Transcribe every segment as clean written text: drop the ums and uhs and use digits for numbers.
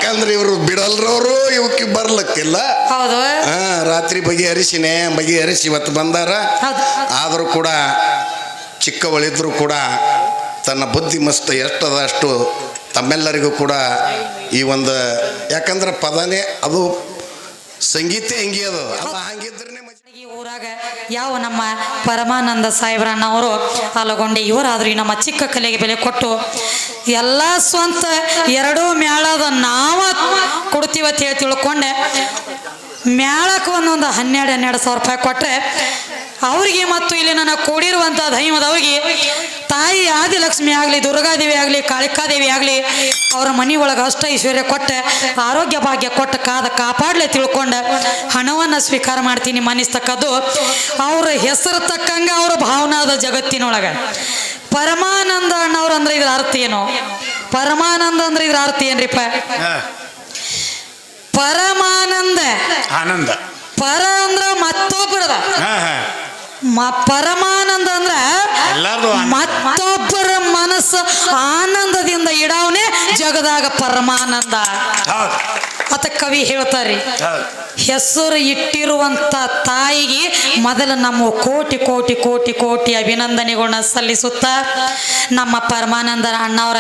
ಯಾಕಂದ್ರೆ ಇವರು ಬಿಡಲ್ರವರು ಇವಕ್ಕೆ ಬರ್ಲಕ್ಕಿಲ್ಲ. ಹೌದು. ರಾತ್ರಿ ಬಗೆಹರಿಸಿ ಇವತ್ತು ಬಂದಾರ. ಆದರೂ ಕೂಡ ಚಿಕ್ಕವಳಿದ್ರು ಕೂಡ ತನ್ನ ಬುದ್ಧಿ ಮಸ್ತ್ ಎಷ್ಟದ ಅಷ್ಟು ತಮ್ಮೆಲ್ಲರಿಗೂ ಕೂಡ ಈ ಒಂದು, ಯಾಕಂದ್ರೆ ಪದನೇ ಅದು ಸಂಗೀತ ಹೆಂಗಿ ಅದು ಹಂಗಿದ್ರೆ ಈ ಊರಾಗ ಯಾವ ನಮ್ಮ ಪರಮಾನಂದ ಸಾಹೇಬ್ರಣ್ಣವರು ಅಲಗೊಂಡೆ ಇವರಾದ್ರೂ ನಮ್ಮ ಚಿಕ್ಕ ಕಲೆಗೆ ಬೆಲೆ ಕೊಟ್ಟು ಎಲ್ಲ ಸ್ವಂತ ಎರಡೂ ಮ್ಯಾಳದ ನಾವ ಕೊಡ್ತೀವತ್ತು ಹೇಳಿ ತಿಳ್ಕೊಂಡೆ ಮ್ಯಾಳಕ್ಕೆ ಒಂದೊಂದು 12,000 ರೂಪಾಯಿ ಕೊಟ್ಟರೆ ಅವ್ರಿಗೆ ಮತ್ತು ಇಲ್ಲಿ ನನ್ನ ಕೂಡಿರುವಂಥ ದೈವದವ್ರಿಗೆ ತಾಯಿ ಆದಿಲಕ್ಷ್ಮಿ ಆಗಲಿ, ದುರ್ಗಾದೇವಿ ಆಗಲಿ, ಕಾಳಿಕಾದೇವಿ ಆಗಲಿ ಅವ್ರ ಮನೆ ಒಳಗೆ ಅಷ್ಟ ಐಶ್ವರ್ಯ ಕೊಟ್ಟೆ, ಆರೋಗ್ಯ ಭಾಗ್ಯ ಕೊಟ್ಟು ಕಾಪಾಡಲೇ ತಿಳ್ಕೊಂಡೆ ಹಣವನ್ನು ಸ್ವೀಕಾರ ಮಾಡ್ತೀನಿ ಮನಿಸ್ತಕ್ಕದ್ದು ಅವ್ರ ಹೆಸರು ತಕ್ಕಂಗೆ ಅವ್ರ ಭಾವನಾದ ಜಗತ್ತಿನೊಳಗೆ. ಪರಮಾನಂದ ಅಣ್ಣವ್ರು ಅಂದ್ರೆ ಇದ್ರ ಅರ್ಥ ಏನು? ಪರಮಾನಂದ ಅಂದ್ರೆ ಇದ್ರ ಅರ್ಥ ಏನ್ರಿಪ್ಪ? ಪರಮಾನಂದ ಆನಂದ, ಪರ ಅಂದ್ರ ಮತ್ತೊಬ್ಬರದ, ಪರಮಾನಂದ ಅಂದ್ರ ಮತ್ತೊಬ್ಬರ ಮನಸ್ಸು ಆನಂದದಿಂದ ಇಡವನೇ ಜಗದಾಗ ಪರಮಾನಂದ ಅಂತ ಕವಿ ಹೇಳ್ತಾರ್ರಿ. ಹೆಸರು ಇಟ್ಟಿರುವಂತ ತಾಯಿಗೆ ಮೊದಲು ನಮ್ಮ ಕೋಟಿ ಕೋಟಿ ಕೋಟಿ ಕೋಟಿ ಅಭಿನಂದನೆಗಳನ್ನ ಸಲ್ಲಿಸುತ್ತಾ ನಮ್ಮ ಪರಮಾನಂದ ಅಣ್ಣವರ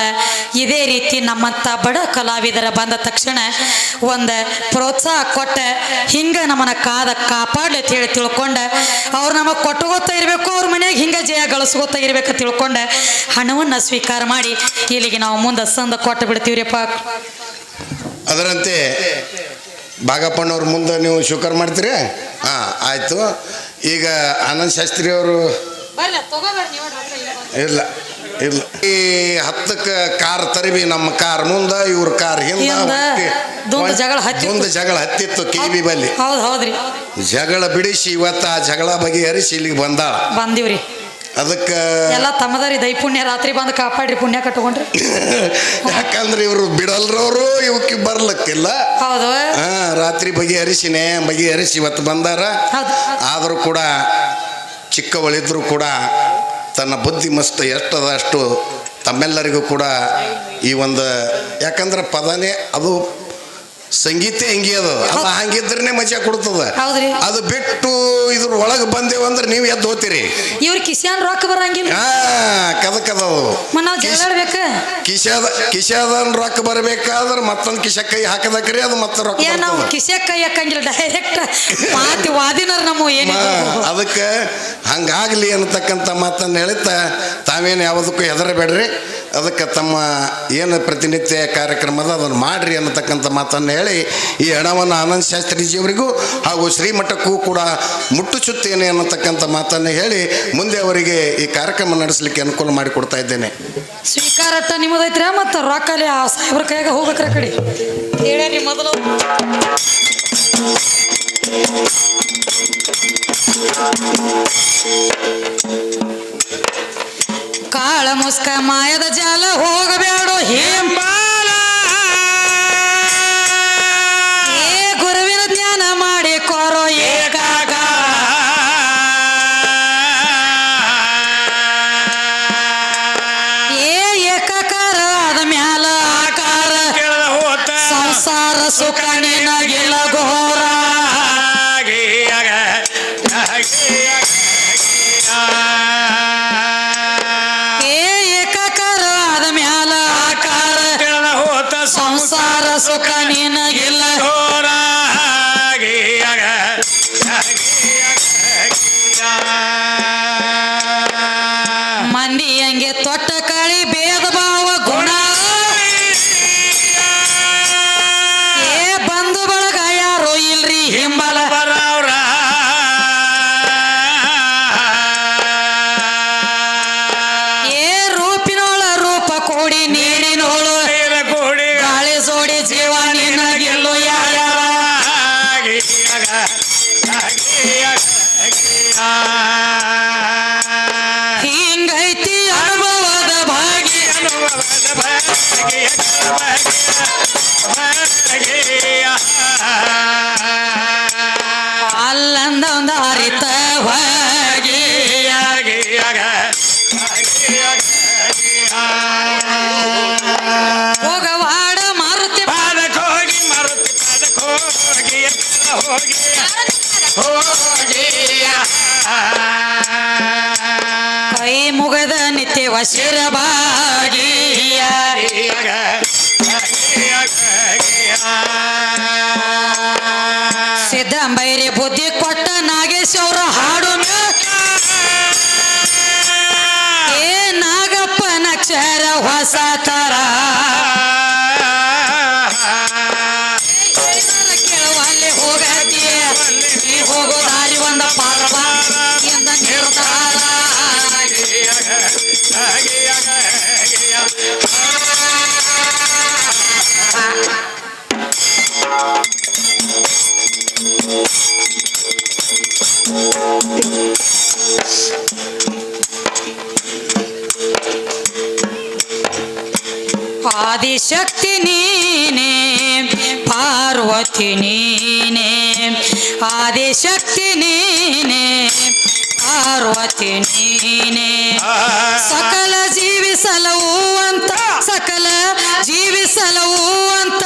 ಇದೇ ರೀತಿ ನಮ್ಮಂತ ಬಡ ಕಲಾವಿದರ ಬಂದ ತಕ್ಷಣ ಒಂದು ಪ್ರೋತ್ಸಾಹ ಕೊಟ್ಟ ಹಿಂಗ ನಮ್ಮನ್ನ ಕಾಪಾಡ್ಲಿ ಅಂತ ಹೇಳಿ ತಿಳ್ಕೊಂಡ ಅವ್ರು ನಮಗೆ ಕೊಟ್ಟುಗೋತಾ ಇರಬೇಕು, ಅವ್ರ ಮನೆಯಾಗ ಹಿಂಗ ಜಯ ಗಳಿಸ್ಕೋತಾ ಇರ್ಬೇಕಂತ ತಿಳ್ಕೊಂಡ ಹಣವನ್ನ ಸ್ವೀಕಾರ ಮಾಡಿ ಇಲ್ಲಿಗೆ ನಾವು ಮುಂದೆ ಸಂದ ಕೊಟ್ಟು ಬಿಡ್ತೀವ್ರಿಪ್ಪ. ಅದರಂತೆ ಭಾಗಪ್ಪನವ್ರ ಮುಂದೆ ನೀವು ಸ್ವೀಕಾರ ಮಾಡ್ತೀರಿ? ಆಯ್ತು. ಈಗ ಆನಂದ್ ಶಾಸ್ತ್ರಿ ಅವರು ಇಲ್ಲ ಈ 10ಕ್ಕೆ ಕಾರ್ ತರಿವಿ, ನಮ್ಮ ಕಾರ್ ಮುಂದೆ ಇವ್ರ ಕಾರ್ ಹಿಂದೆ ಜಗಳ ಹತ್ತಿತ್ತು ಕಿವಿ ಬಲ್ಲಿ. ಜಗಳ ಬಿಡಿಸಿ ಇವತ್ತು ಆ ಜಗಳ ಬಗೆಹರಿಸಿ ಇಲ್ಲಿಗೆ ಬಂದಿವ್ರಿ. ಅದಕ್ಕೆ ಎಲ್ಲ ತಮ್ಮದಾರಿ ದೈ ಪುಣ್ಯ ರಾತ್ರಿ ಬಂದು ಕಾಪಾಡ್ರಿ, ಪುಣ್ಯ ಕಟ್ಕೊಂಡ್ರಿ. ಯಾಕಂದ್ರೆ ಇವರು ಬಿಡಲ್ರವರು ಇವಕ್ಕೆ ಬರ್ಲಕ್ಕಿಲ್ಲ. ಹೌದು. ರಾತ್ರಿ ಬಗೆಹರಿಸಿ ಇವತ್ತು ಬಂದಾರ. ಆದರೂ ಕೂಡ ಚಿಕ್ಕವಳಿದ್ರು ಕೂಡ ತನ್ನ ಬುದ್ಧಿ ಮಸ್ತ್ ಎಷ್ಟದ ಅಷ್ಟು ತಮ್ಮೆಲ್ಲರಿಗೂ ಕೂಡ ಈ ಒಂದು, ಯಾಕಂದ್ರೆ ಪದನೇ ಅದು ಸಂಗೀತ ಹೆಂಗಿ ಅದು ಹಂಗಿದ್ರೆ ಮಜಾ ಕೊಡ್ತದ. ಅದು ಬಿಟ್ಟು ಇದ್ರ ಒಳಗೆ ಬಂದೇವಂದ್ರೆ ನೀವು ಎದ್ದು ಹೋಗ್ತೀರಿ. ಇವ್ರ ಕಿಶಾನ್ ರೊಕ್ಕ ಬರಂಗಿಲ್ಲ. ಕಿಶಾದನ್ ರೊಕ್ಕ ಬರ್ಬೇಕಾದ್ರೆ ಮತ್ತೊಂದು ಕಿಶ ಕೈ ಹಾಕದಕ್ರಿ ಅದು ಮತ್ತೆ ರೊಕ್ಕ. ನಾವು ಕಿಶ ಕೈ ಹಾಕಂಗಿಲ್ಲ, ಡೈರೆಕ್ಟ್ ಮಾತಿ ವಾದಿನರ್ ನಮ್ಮ ಏನು. ಅದಕ್ಕೆ ಹಂಗಾಗ್ಲಿ ಅನ್ನತಕ್ಕಂಥ ಮಾತನ್ನು ಹೇಳ್ತಾ ತಾವೇನು ಯಾವುದಕ್ಕೂ ಹೆದರಬೇಡ್ರಿ. ಅದಕ್ಕೆ ತಮ್ಮ ಏನು ಪ್ರತಿನಿತ್ಯ ಕಾರ್ಯಕ್ರಮದ ಅದನ್ನು ಮಾಡ್ರಿ ಅನ್ನತಕ್ಕಂಥ ಮಾತನ್ನು ಹೇಳಿ ಈ ಹಣವನ್ನು ಆನಂದ್ ಶಾಸ್ತ್ರಿಜಿಯವರಿಗೂ ಹಾಗೂ ಶ್ರೀಮಠಕ್ಕೂ ಕೂಡ ಮುಟ್ಟುಚುತ್ತೇನೆ ಅನ್ನತಕ್ಕಂಥ ಮಾತನ್ನು ಹೇಳಿ ಮುಂದೆ ಅವರಿಗೆ ಈ ಕಾರ್ಯಕ್ರಮ ನಡೆಸಲಿಕ್ಕೆ ಅನುಕೂಲ ಮಾಡಿಕೊಡ್ತಾ ಇದ್ದೇನೆ. ಸ್ವೀಕಾರಟ್ಟ ನಿಮ್ಮದೈತ್ರ ಮತ್ತು ರೊಕ್ಕಲ್ಲಿ ಆ ಸಾಹೇಬ್ರ ಕೈಯಾಗ ಹೋಗ್ಬೇಕ್ರ ಕಡೆ ಹೇಳಿ ಮೊದಲು. ಕಾಳ ಮುಸ್ಕ ಮಾಯದ ಜಾಲ ಹೋಗಬೇಡೋ ಹೇಂಬಾಲ, ಏ ಗುರುವಿನ ಜ್ಞಾನ ಮಾಡಿ ಕೋರೋ ಏಕಾಗ, ಏಕಾಕಾರ ಆದ ಮ್ಯಾಲ ಆಕಾರ ಸಂಸಾರ ಸುಖ ನಿನಗಿಲ್ಲ ಘೋರ. ಸಂಸಾರ ಸುಖ ನಿನಗಿಲ್ಲ ಮಂದಿ ಹಂಗೆ ತೊಟ್ಟ ಕಳಿ ಭೇದ ಭಾವ ಗುಣ, ಏ ಬಂಧು ಬಳಗ ಯಾರು ಇಲ್ರಿ ಹಿಂಬಲ. ಏ ರೂಪಿನೋಳ ರೂಪ ಕೂಡಿ ನೀಡಿನೋಳು ಜೋಡಿ ಜೀವ ನಿನಗೆಲ್ಲೋ ಯಾರ. ಹಿಂಗೈತಿ ಅನುಭವದ ಭಾಗ್ಯ, ಅಲ್ಲಂದ ಒಂದು ಅರಿತ ಹೋಗವಾಡ ಮಾರುತಿ ಹೋಗಿ ಹೋಗಿಯ ಕೈ ಮುಗದ ನಿತ್ಯ ವಶಿರಬಾಗಿಯ ಸಿದ್ದಂಬೈರಿ ಬುದ್ಧಿ ಕೊಟ್ಟ ನಾಗೇಶ್ವರ ಹಾಡು ಏ ನಾಗಪ್ಪನ ಅಕ್ಷರ ಹೊಸ ತರ ಕೇಳುವಲ್ಲಿ ಹೋಗತಿ ನೀ ಹೋಗೋ ದಾರಿ ಒಂದ ಪಾರ್ವ ಎಂದ ನಿರ್ಧಾರ ಆದಿಶಕ್ತಿ ನೀನೇ ಪಾರ್ವತಿ ನೀನೇ ಆದಿಶಕ್ತಿ ನೀನೇ ಪಾರ್ವತಿ ನೀನೇ ಸಕಲ ಜೀವಿಸಲವು ಅಂತ ಸಕಲ ಜೀವಿಸಲವು ಅಂತ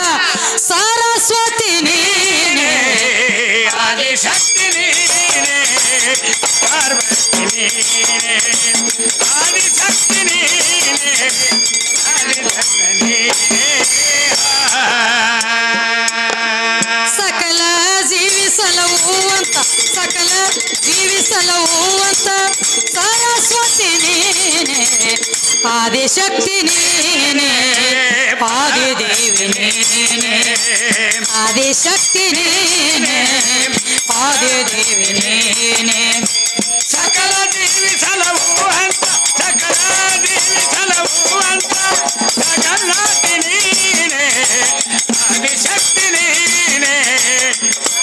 ಸರಸ್ವತಿ ನೀನೇ ಆದಿಶಕ್ತಿ ನೀನೇ ಪಾರ್ವತಿ ನೀನೇ ಆದಿಶಕ್ತಿ ನೀನೇ ಸಕಲ ಜೀವಿಸಲವು ಅಂತ ಸಕಲ ಜೀವಿಸಲವು ಅಂತ ಸರಸ್ವತಿ ನೀನೇ ಆದಿಶಕ್ತಿ ನೀನೇ ಆದಿದೇವಿ ನೀನೇ ಆದಿಶಕ್ತಿ ನೀನೇ ಆದಿದೇವಿ ನೀನೇ ಸಕಲ ಜೀವಿಸಲವು ಅಂತ ಸಕಲ ಜೀವಿಸಲವು ಅಂತ ಜಗನ್ನಾಥಿ ನೀನೇ ಆದಿಶಕ್ತಿ ನೀನೇ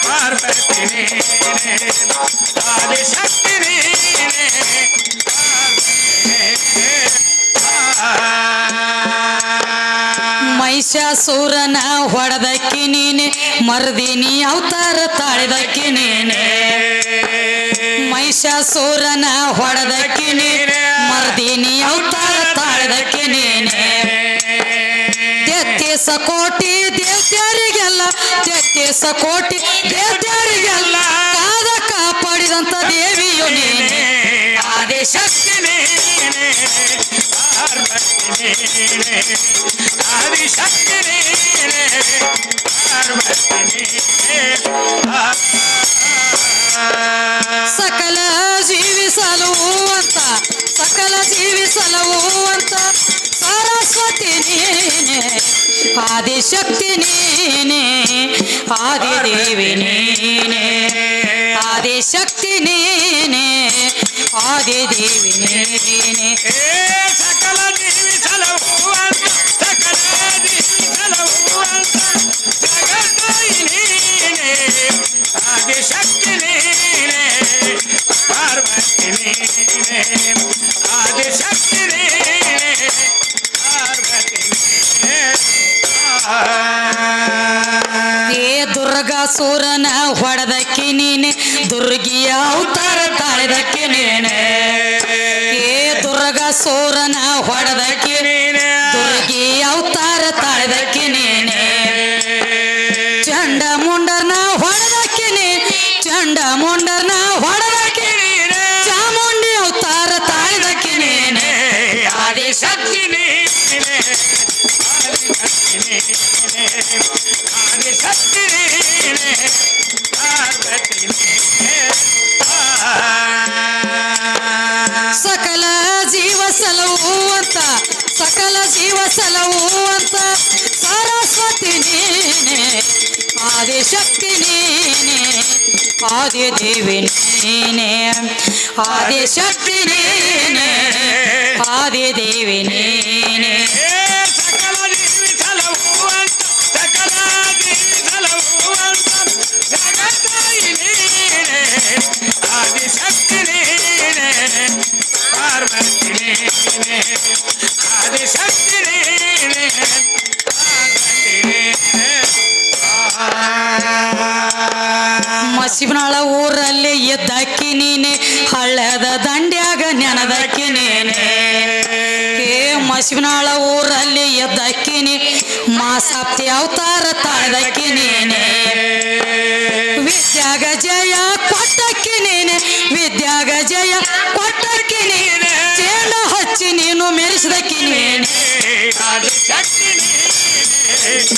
ಪಾರ್ವತಿ ನೀನೇ ಆದಿಶಕ್ತಿ ನೀನೇ ಮಹಿಷಾಸುರನ ಹೊಡೆದಕ್ಕಿ ನೀನೆ ಮರ್ದಿನಿ ಅವತಾರ ತಾಳಿದಕ್ಕಿ ನೀನೆ ಮಹಿಷಾಸುರನ ಹೊಡೆದಕ್ಕಿ ನೀನೆ ಮರ್ದಿನಿ ಅವತಾರ ತಾಳಿದಕ್ಕಿ ನೀನೆ ತೆತ್ತಿಸ ಕೋಟಿ ದೇವ್ತ್ಯಾರಿಗೆಲ್ಲ ತೆತ್ತಿಸ ಕೋಟಿ ದೇವ್ತ್ಯಾರಿಗೆಲ್ಲ ಕಾದ ಕಾಪಾಡಿದಂತ ದೇವಿಯು ನೀನೆ ಆದಿಶಕ್ತಿ ನೀನೇ ಪಾರ್ವತಿ ನೀನೇ ಆದಿಶಕ್ತಿ ನೀನೇ ಪಾರ್ವತಿ ನೀನೇ ಸಕಲ ಜೀವಿಸಲವು ಅಂತ ಸಕಲ ಜೀವಿಸಲವು ಅಂತ ಸರಸ್ವತಿ ನೀನೆ ಆದಿಶಕ್ತಿ ನೀನೆ ಆದಿದೇವಿ ನೀನೆ ಆದಿಶಕ್ತಿ ನೀನೆ ಆದಿದೇವಿ ನೀನೆ ಸಕಲ ಜೀವಿಸಲವು ಅಂತ ಸಕಲ ಜೀವಿಸಲವು ಅಂತ ಜಗತ್ತಾಯಿ ನೀನೇ ಆದಿಶಕ್ತಿ ನೀನೇ ಪಾರ್ವತಿ ನೀನೇ ಆದಿಶಕ್ತಿ ನೀನೇ ಪಾರ್ವತಿ ನೀನೇ ಏ ದುರ್ಗಾಸುರನ ಹೊಡೆದಕ್ಕಿ ನೀನೆ ದುರ್ಗಿಯ ಅವತಾರ ತಾಳಿದಕ್ಕಿ ನೀನೆ ಏ ದುರ್ಗಾಸುರನ ಹೊಡೆದಕ್ಕಿ ದುರ್ಗಿ ಅವತಾರ ತಾಳಿದಕ್ಕಿ ನೀನೆ ಚಂಡ ಮುಂಡರ್ನ ಹೊಡೆದಕ್ಕಿ ನೀ ಚಂಡ ಮುಂಡರ್ನ ಹೊಡೆದಕ್ಕಿ ಚಾಮುಂಡಿ ಅವತಾರ ತಾಳಿದಕ್ಕಿ ನೀನೆ ಆದಿಶಕ್ತಿ ನೀನೇ ಆದಿಶಕ್ತಿ ನೀನೇ ಪಾರ್ವತಿ ನೀನೇ ಸಕಲ ಜೀವ ಸಲವು ಅಂತ ಸಕಲ ಜೀವ ಸಲವು ಅಂತ ಸರಸ್ವತಿ ನೀನೆ ಆದಿಶಕ್ತಿ ನೀನೆ ಆದಿದೇವಿ ನೀನೆ ಆದಿಶಕ್ತಿ ನೀನೆ ಆದಿದೇವಿ ನೀನೆ ಸಕಲ ಜೀವಿಸಲವು ಅಂತ ಸಕಲ ಜೀವಿಸಲವು ಅಂತ ಜಗತ್ತಾಯಿ ನೀನೇ ಆದಿಶಕ್ತಿ ನೀನೇ ಪಾರ್ವತಿ ನೀನೇ ಆದಿಶಕ್ತಿ ನೀನೇ ಪಾರ್ವತಿ ನೀನೇ ಮಸಿಬನಾಳ ಊರಲ್ಲಿ ಎದ್ದಕ್ಕಿ ನೀನೆ ಹಳ್ಳದ ದಂಡ್ಯಾಗ ನೆನದಕ್ಕಿ ನೀನೆ ಏ ಮಸಿಬನಾಳ ಊರಲ್ಲಿ ಎದ್ದಕ್ಕಿ ನೀ ಮಾಸಪ್ತಿ ಅವತಾರ ತಾಳದಕ್ಕಿ ನೀನೆ ಜಯ ಕೊಟ್ಟಕ್ಕಿ ನೀನೆ ವಿದ್ಯಾಗ ಜಯ ಕೊಟ್ಟಕ್ಕಿ ನೀನೆ ಚೇಂಡ ಹಚ್ಚಿ ನೀನು ಮೆರೆಸಿದಕ್ಕಿ ನೀನೆ ಆದಿಶಕ್ತಿ ನೀನೆ